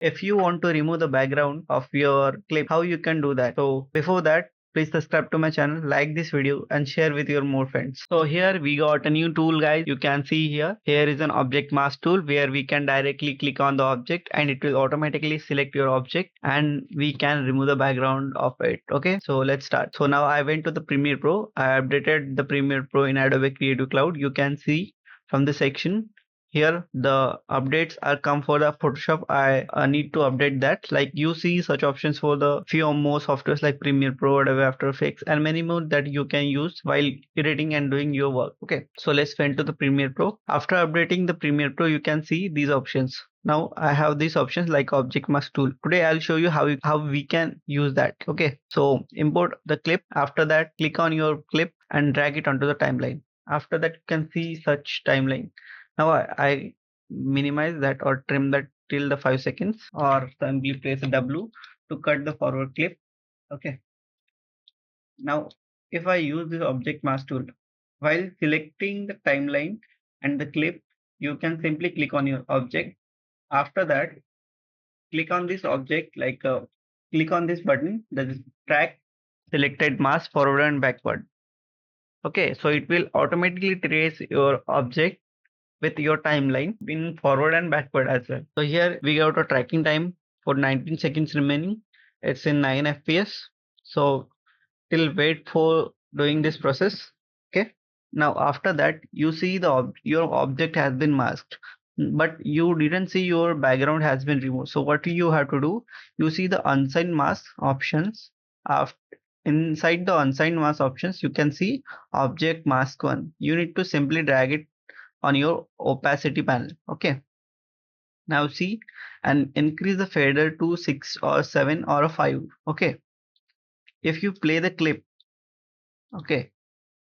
if you want to remove the background of your clip, how you can do that. So before that, please subscribe to my channel, like this video and share with your more friends. So here we got a new tool, guys. You can see here is an object mask tool where we can directly click on the object and it will automatically select your object and we can remove the background of it. Okay, so let's start. So now I went to the Premiere Pro. I updated the Premiere Pro in Adobe Creative Cloud. You can see from the section here the updates are come for the Photoshop. I need to update that. Like you see such options for the few or more softwares like Premiere Pro, Adobe After Effects and many more that you can use while editing and doing your work. Okay, so let's went to the Premiere Pro. After updating the Premiere Pro, you can see these options. Now I have these options like object mask tool. Today I'll show you how we can use that. Okay, so import the clip. After that, click on your clip and drag it onto the timeline. After that, you can see such timeline. Now I minimize that or trim that till the 5 seconds or simply press W to cut the forward clip. Okay. Now if I use this object mask tool, while selecting the timeline and the clip, you can simply click on your object. After that, click on this object click on this button that is track selected mask forward and backward. Okay, so it will automatically trace your object with your timeline in forward and backward as well. So here we got a tracking time for 19 seconds remaining. It's in 9 FPS. So till wait for doing this process. Okay. Now after that you see your object has been masked, but you didn't see your background has been removed. So what you have to do, you see the unsigned mask options. After inside the unsigned mask options, you can see object mask one. You need to simply drag it on your opacity panel. Okay, now see and increase the fader to 6 or 7 or a 5. Okay, if you play the clip, okay,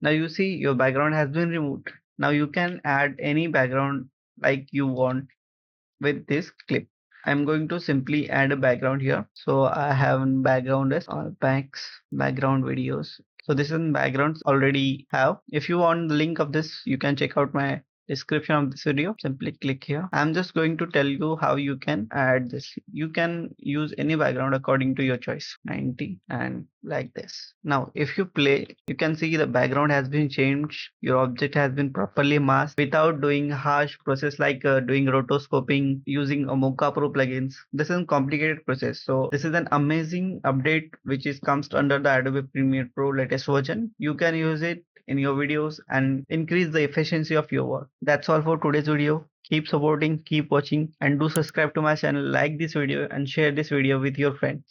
now you see your background has been removed. Now you can add any background like you want with this clip. I'm going to simply add a background here. So I have background as all backs background videos. So this is backgrounds already have. If you want the link of this, you can check out my description of this video. Simply click here. I'm just going to tell you how you can add this. You can use any background according to your choice. 90 and like this. Now if you play, you can see the background has been changed. Your object has been properly masked without doing harsh process like doing rotoscoping using a Mocha Pro plugins. This is a complicated process. So this is an amazing update which is comes under the Adobe Premiere Pro latest version. You can use it in your videos and increase the efficiency of your work. That's all for today's video. Keep supporting, keep watching, and do subscribe to my channel, like this video and share this video with your friends.